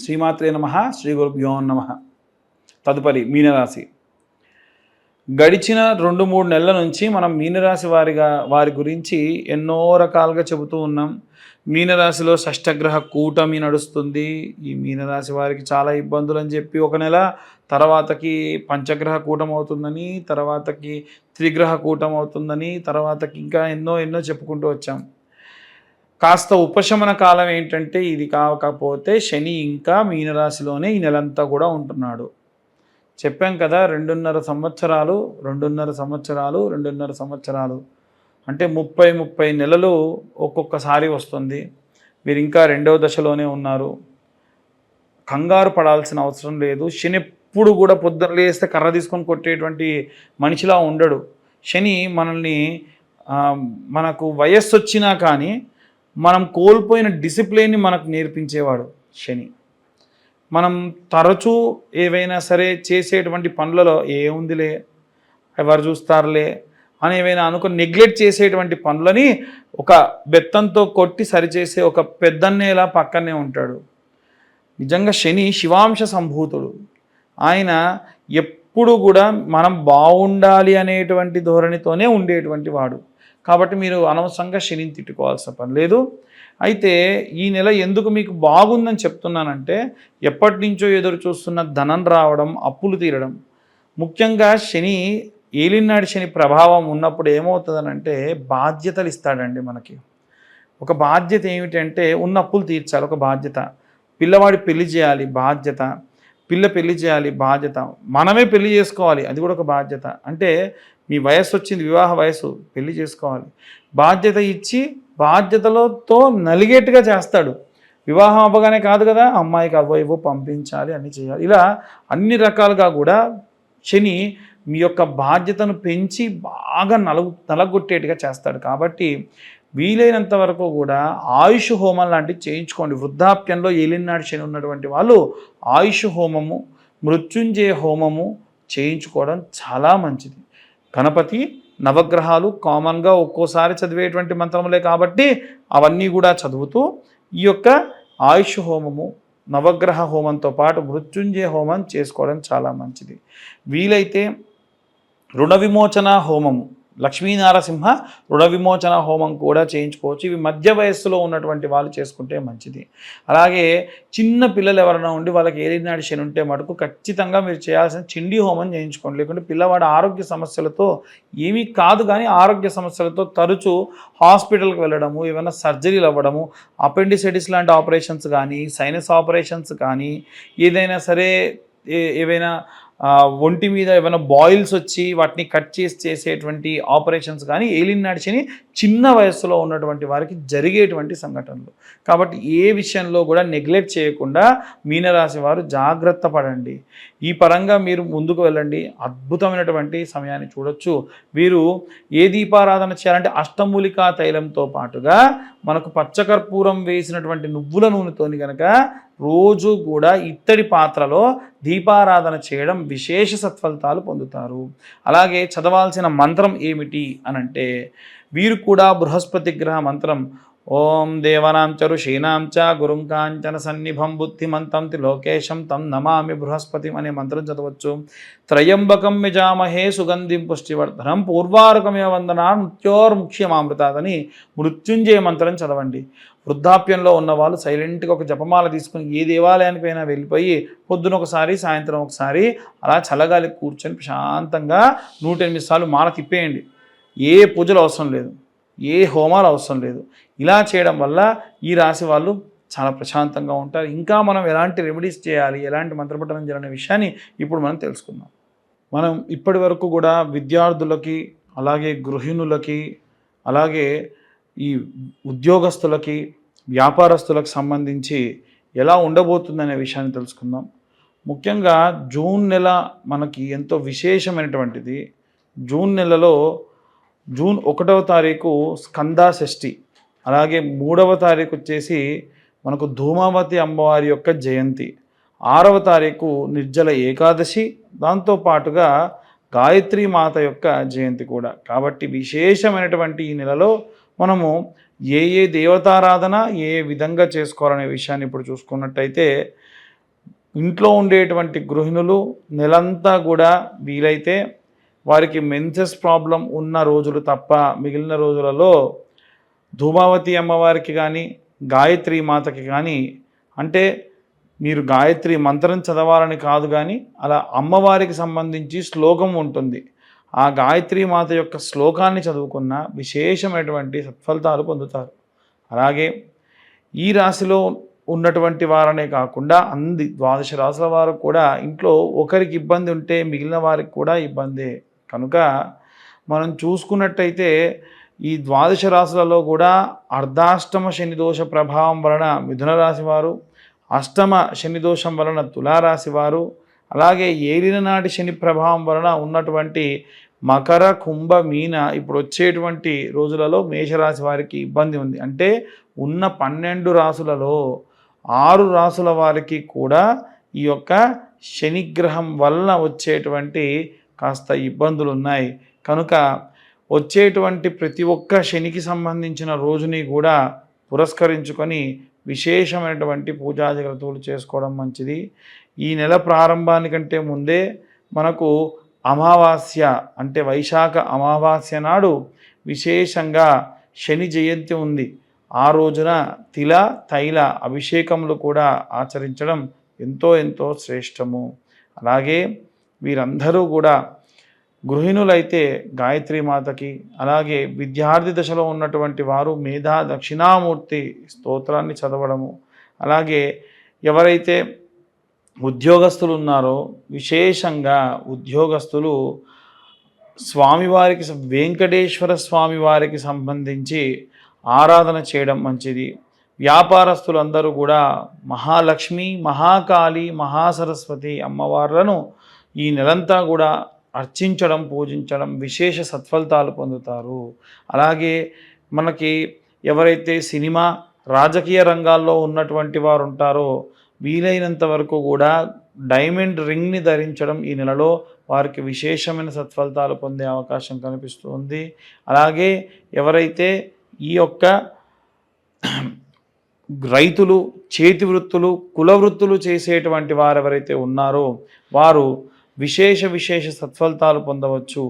శ్రీమాత్రే నమః. శ్రీ గురుభ్యో నమః. తదుపరి మీనరాశి. గడిచిన 2-3 నెలల నుంచి మనం మీనరాశి వారి గురించి ఎన్నో రకాలుగా చెబుతూ ఉన్నాం. మీనరాశిలో షష్టగ్రహ కూటమి నడుస్తుంది. ఈ మీనరాశి వారికి చాలా ఇబ్బందులు అని చెప్పి ఒక నెల, తర్వాతకి పంచగ్రహ కూటమి అవుతుందని, తర్వాతకి త్రిగ్రహ కూటమి అవుతుందని, తర్వాతకి ఇంకా ఎన్నో చెప్పుకుంటూ వచ్చాం. కాస్త ఉపశమన కాలం ఏంటంటే ఇది కాకపోతే శని ఇంకా మీనరాశిలోనే ఈ నెలంతా కూడా ఉంటున్నాడు. చెప్పాం కదా, 2.5 సంవత్సరాలు అంటే 30 నెలలు ఒక్కొక్కసారి వస్తుంది. మీరు ఇంకా 2వ దశలోనే ఉన్నారు. కంగారు పడాల్సిన అవసరం లేదు. శని ఎప్పుడు కూడా పొద్దున లేస్తే కర్ర తీసుకొని కొట్టేటువంటి మనిషిలా ఉండడు. శని మనకు వయస్సు వచ్చినా కానీ మనం కోల్పోయిన డిసిప్లిన్ని మనకు నేర్పించేవాడు శని. మనం తరచూ ఏవైనా సరే చేసేటువంటి పనులలో ఏముందిలే, ఎవరు చూస్తారులే అని ఏవైనా అనుకుని నెగ్లెక్ట్ చేసేటువంటి పనులని ఒక బెత్తంతో కొట్టి సరిచేసే ఒక పెద్దన్నేలా పక్కనే ఉంటాడు. నిజంగా శని శివాంశ సంభూతుడు. ఆయన ఎప్పుడు కూడా మనం బాగుండాలి అనేటువంటి ధోరణితోనే ఉండేటువంటి వాడు. కాబట్టి మీరు అనవసరంగా శనిని తిట్టుకోవాల్సిన పని లేదు. అయితే ఈ నెల ఎందుకు మీకు బాగుందని చెప్తున్నానంటే, ఎప్పటి నుంచో ఎదురు చూస్తున్న ధనం రావడం, అప్పులు తీరడం. ముఖ్యంగా శని ఏలినాడు శని ప్రభావం ఉన్నప్పుడు ఏమవుతుందనంటే బాధ్యతలు ఇస్తాడండి మనకి. ఒక బాధ్యత ఏమిటంటే ఉన్న అప్పులు తీర్చాలి, ఒక బాధ్యత. పిల్లవాడి పెళ్లి చేయాలి, బాధ్యత. పిల్ల పెళ్లి చేయాలి, బాధ్యత. మనమే పెళ్లి చేసుకోవాలి, అది కూడా ఒక బాధ్యత. అంటే మీ వయస్సు వచ్చింది, వివాహ వయసు, పెళ్లి చేసుకోవాలి. బాధ్యత ఇచ్చి బాధ్యతలతో నలిగేట్టుగా చేస్తాడు. వివాహం అవ్వగానే కాదు కదా, అమ్మాయికి అవో పంపించాలి, అన్నీ చేయాలి. ఇలా అన్ని రకాలుగా కూడా శని మీ యొక్క బాధ్యతను పెంచి బాగా నలగొట్టేట్టుగా చేస్తాడు. కాబట్టి వీలైనంత వరకు కూడా ఆయుష్ హోమం లాంటివి చేయించుకోండి. వృద్ధాప్యంలో ఏలినాడు శని ఉన్నటువంటి వాళ్ళు ఆయుష్ హోమము, మృత్యుంజయ హోమము చేయించుకోవడం చాలా మంచిది. గణపతి, నవగ్రహాలు కామన్గా ఒక్కోసారి చదివేటువంటి మంత్రములే కాబట్టి అవన్నీ కూడా చదువుతూ ఈ యొక్క ఆయుష్ హోమము, నవగ్రహ హోమంతో పాటు మృత్యుంజయ హోమం చేసుకోవడం చాలా మంచిది. వీలైతే రుణ విమోచన హోమము, లక్ష్మీనారసింహ రుణ విమోచన హోమం కూడా చేయించుకోవచ్చు. ఇవి మధ్య వయస్సులో ఉన్నటువంటి వాళ్ళు చేసుకుంటే మంచిది. అలాగే చిన్న పిల్లలు ఎవరైనా ఉండి వాళ్ళకి ఏలినాడు శని ఉంటే మటుకు ఖచ్చితంగా మీరు చేయాల్సిన చిండి హోమం చేయించుకోండి. లేకుంటే పిల్లవాడు ఆరోగ్య సమస్యలతో, ఏమీ కాదు కానీ ఆరోగ్య సమస్యలతో తరచూ హాస్పిటల్కి వెళ్ళడము, ఏమైనా సర్జరీలు అవ్వడము, అపెండిసైటిస్ లాంటి ఆపరేషన్స్ కానీ, సైనస్ ఆపరేషన్స్ కానీ, ఏదైనా సరే ఏవైనా ఒంటి మీద ఏమైనా బాయిల్స్ వచ్చి వాటిని కట్ చేసేటువంటి ఆపరేషన్స్ కానీ ఏలినాడు శని చిన్న వయస్సులో ఉన్నటువంటి వారికి జరిగేటువంటి సంఘటనలు. కాబట్టి ఏ విషయంలో కూడా నెగ్లెక్ట్ చేయకుండా మీనరాశి వారు జాగ్రత్త పడండి. ఈ పరంగా మీరు ముందుకు వెళ్ళండి. అద్భుతమైనటువంటి సమయాన్ని చూడొచ్చు. వీరు ఏ దీపారాధన చేయాలంటే అష్టమూలికా తైలంతో పాటుగా మనకు పచ్చకర్పూరం వేసినటువంటి నువ్వుల నూనెతోని కనుక రోజు కూడా ఇత్తడి పాత్రలో దీపారాధన చేయడం విశేష సత్ఫలితాలు పొందుతారు. అలాగే చదవాల్సిన మంత్రం ఏమిటి అనంటే, వీరు కూడా బృహస్పతి గ్రహ మంత్రం ఓం దేవనాం చ ఋషీణాం చ గురుం కాంచన సన్నిభం బుద్ధిమంతం త్రిలోకేశం తం నమామి బృహస్పతి అనే మంత్రం చదవచ్చు. త్రయంబకం యజామహే సుగంధిం పుష్టివర్ధనం పూర్వారుకమే వందనా మృత్యోర్ముఖ్యమామృతాదని మృత్యుంజయ మంత్రం చదవండి. వృద్ధాప్యంలో ఉన్నవాళ్ళు సైలెంట్గా ఒక జపమాల తీసుకుని ఏ దేవాలయానికైనా వెళ్ళిపోయి పొద్దున ఒకసారి, సాయంత్రం ఒకసారి అలా చల్లగాలి కూర్చొని ప్రశాంతంగా 108 సార్లు మాల తిప్పేయండి. ఏ పూజలు అవసరం లేదు, ఏ హోమాలు అవసరం లేదు. ఇలా చేయడం వల్ల ఈ రాశి వాళ్ళు చాలా ప్రశాంతంగా ఉంటారు. ఇంకా మనం ఎలాంటి రెమెడీస్ చేయాలి, ఎలాంటి మంత్రపఠనం చేయాలనే విషయాన్ని ఇప్పుడు మనం తెలుసుకుందాం. మనం ఇప్పటి వరకు కూడా విద్యార్థులకి, అలాగే గృహిణులకి, అలాగే ఈ ఉద్యోగస్తులకి, వ్యాపారస్తులకు సంబంధించి ఎలా ఉండబోతుందనే విషయాన్ని తెలుసుకుందాం. ముఖ్యంగా జూన్ నెల మనకి ఎంతో విశేషమైనటువంటిది. జూన్ నెలలో జూన్ 1వ తారీఖు స్కంద షష్ఠి, అలాగే 3వ తారీఖు వచ్చేసి మనకు ధూమావతి అమ్మవారి యొక్క జయంతి, 6వ తారీఖు నిర్జల ఏకాదశి, దాంతోపాటుగా గాయత్రి మాత యొక్క జయంతి కూడా. కాబట్టి విశేషమైనటువంటి ఈ నెలలో మనము ఏ దేవతారాధన ఏ విధంగా చేసుకోవాలనే విషయాన్ని ఇప్పుడు చూసుకున్నట్టయితే, ఇంట్లో ఉండేటువంటి గృహిణులు నెలంతా కూడా వీలైతే వారికి మెన్సెస్ ప్రాబ్లం ఉన్న రోజులు తప్ప మిగిలిన రోజులలో ధూమావతి అమ్మవారికి కానీ గాయత్రి మాతకి కానీ, అంటే మీరు గాయత్రి మంత్రం చదవాలని కాదు కానీ అలా అమ్మవారికి సంబంధించి శ్లోకం ఉంటుంది. ఆ గాయత్రి మాత యొక్క శ్లోకాన్ని చదువుకున్న విశేషమైనటువంటి సత్ఫలితాలు పొందుతారు. అలాగే ఈ రాశిలో ఉన్నటువంటి వారనే కాకుండా 12 రాశుల వారు కూడా ఇంట్లో ఒకరికి ఇబ్బంది ఉంటే మిగిలిన వారికి కూడా ఇబ్బందే. కనుక మనం చూసుకున్నట్టయితే ఈ 12 రాశులలో కూడా అర్ధాష్టమ శని దోష ప్రభావం వలన మిథున రాశి వారు, అష్టమ శని దోషం వలన తులారాశి వారు, అలాగే ఏలిన నాటి శని ప్రభావం వలన ఉన్నటువంటి మకర, కుంభ, మీన ఇప్పుడు వచ్చేటువంటి రోజులలో మేషరాశి వారికి ఇబ్బంది ఉంది. అంటే ఉన్న 12 రాశులలో 6 రాశుల వారికి కూడా ఈ యొక్క శనిగ్రహం వలన వచ్చేటువంటి కాస్త ఇబ్బందులు ఉన్నాయి. కనుక వచ్చేటువంటి ప్రతి ఒక్క శనికి సంబంధించిన రోజుని కూడా పురస్కరించుకొని విశేషమైనటువంటి పూజా జాగ్రత్తలు చేసుకోవడం మంచిది. ఈ నెల ప్రారంభానికంటే ముందే మనకు అమావాస్య అంటే వైశాఖ అమావాస్య నాడు విశేషంగా శని జయంతి ఉంది. ఆ రోజున తిల తైల అభిషేకములు కూడా ఆచరించడం ఎంతో శ్రేష్టము. అలాగే వీరందరూ కూడా గృహిణులైతే గాయత్రి మాతకి, అలాగే విద్యార్థి దశలో ఉన్నటువంటి వారు మేధా దక్షిణామూర్తి స్తోత్రాన్ని చదవడము, అలాగే ఎవరైతే ఉద్యోగస్తులు ఉన్నారో విశేషంగా ఉద్యోగస్తులు స్వామివారికి వెంకటేశ్వర స్వామివారికి సంబంధించి ఆరాధన చేయడం మంచిది. వ్యాపారస్తులందరూ కూడా మహాలక్ష్మి, మహాకాళి, మహాసరస్వతి అమ్మవార్లను ఈ నెలంతా కూడా అర్చించడం, పూజించడం విశేష సత్ఫలితాలు పొందుతారు. అలాగే మనకి ఎవరైతే సినిమా, రాజకీయ రంగాల్లో ఉన్నటువంటి వారు ఉంటారో వీలైనంత వరకు కూడా డైమండ్ రింగ్ని ధరించడం ఈ నెలలో వారికి విశేషమైన సత్ఫలితాలు పొందే అవకాశం కనిపిస్తుంది. అలాగే ఎవరైతే ఈ యొక్క రైతులు, చేతి వృత్తులు, కుల వృత్తులు చేసేటువంటి వారు ఎవరైతే ఉన్నారో వారు విశేష సత్ఫలితాలు పొందవచ్చు.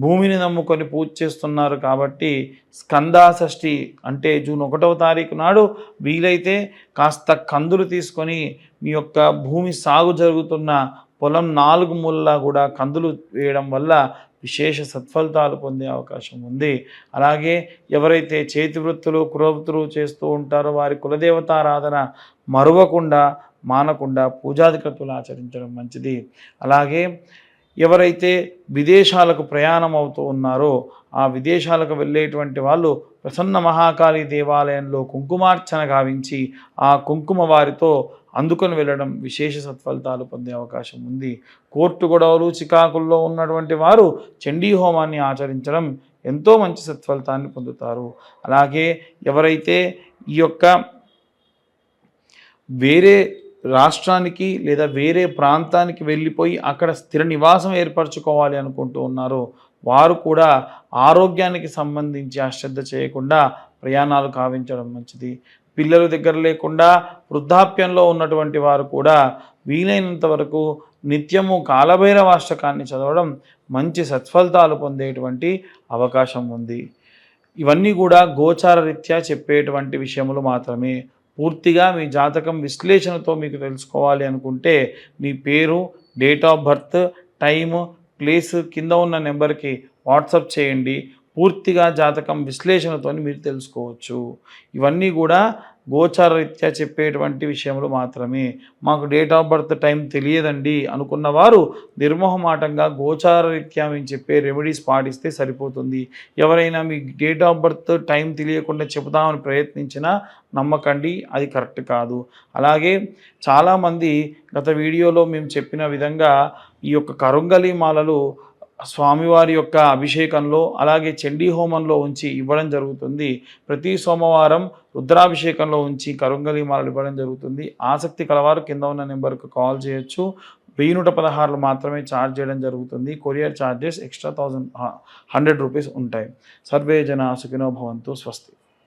భూమిని నమ్ముకొని పూజ చేస్తున్నారు కాబట్టి స్కందాషష్ఠి అంటే జూన్ 1వ తారీఖు నాడు వీలైతే కాస్త కందులు తీసుకొని మీ యొక్క భూమి సాగు జరుగుతున్న పొలం 4 మూలలా కూడా కందులు వేయడం వల్ల విశేష సత్ఫలితాలు పొందే అవకాశం ఉంది. అలాగే ఎవరైతే చేతి వృత్తులు, కులవృత్తులు చేస్తూ ఉంటారో వారి కులదేవతారాధన మరువకుండా, మానకుండా పూజాధికతులు ఆచరించడం మంచిది. అలాగే ఎవరైతే విదేశాలకు ప్రయాణం అవుతూ ఉన్నారో ఆ విదేశాలకు వెళ్ళేటువంటి వాళ్ళు ప్రసన్న మహాకాళి దేవాలయంలో కుంకుమార్చన గావించి ఆ కుంకుమ వారితో అందుకొని వెళ్ళడం విశేష సత్ఫలితాలు పొందే అవకాశం ఉంది. కోర్టు గొడవలు, చికాకుల్లో ఉన్నటువంటి వారు చండీ హోమాన్ని ఆచరించడం ఎంతో మంచి సత్ఫలితాన్ని పొందుతారు. అలాగే ఎవరైతే ఈ యొక్క వేరే రాష్ట్రానికి లేదా వేరే ప్రాంతానికి వెళ్ళిపోయి అక్కడ స్థిర నివాసం ఏర్పరచుకోవాలి అనుకుంటూ ఉన్నారో వారు కూడా ఆరోగ్యానికి సంబంధించి అశ్రద్ధ చేయకుండా ప్రయాణాలు కావించడం మంచిది. పిల్లలు దగ్గర లేకుండా వృద్ధాప్యంలో ఉన్నటువంటి వారు కూడా వీలైనంత వరకు నిత్యము కాలభైరవాష్టకాన్ని చదవడం మంచి సత్ఫలితాలు పొందేటువంటి అవకాశం ఉంది. ఇవన్నీ కూడా గోచార రీత్యా చెప్పేటువంటి విషయములు మాత్రమే. పూర్తిగా మీ జాతకం విశ్లేషణతో మీకు తెలుసుకోవాలి అనుకుంటే మీ పేరు, date of birth, time, place కింద ఉన్న నెంబర్కి వాట్సాప్ చేయండి. పూర్తిగా జాతకం విశ్లేషణతో మీరు తెలుసుకోవచ్చు. ఇవన్నీ కూడా గోచార రీత్యా చెప్పేటువంటి విషయములు మాత్రమే. మాకు డేట్ ఆఫ్ బర్త్ టైం తెలియదండి అనుకున్న వారు నిర్మోహమాటంగా గోచార రీత్యా మేము చెప్పే రెమెడీస్ పాటిస్తే సరిపోతుంది. ఎవరైనా మీ డేట్ ఆఫ్ బర్త్ టైం తెలియకుండా చెబుదామని ప్రయత్నించినా నమ్మకండి, అది కరెక్ట్ కాదు. అలాగే చాలామంది గత వీడియోలో మేము చెప్పిన విధంగా ఈ యొక్క కరుంగలి మాలలు స్వామివారి యొక్క అభిషేకంలో అలాగే చండీ హోమంలో ఉంచి ఇవ్వడం జరుగుతుంది. ప్రతి సోమవారం రుద్రాభిషేకంలో ఉంచి కరుంగలి మాలలు ఇవ్వడం జరుగుతుంది. ఆసక్తి కలవారు కింద ఉన్న నెంబర్కు కాల్ చేయొచ్చు. 1116 మాత్రమే ఛార్జ్ చేయడం జరుగుతుంది. కొరియర్ ఛార్జెస్ ఎక్స్ట్రా 100 రూపీస్ ఉంటాయి. సర్వే జన సుఖినో భవంతు. స్వస్తి.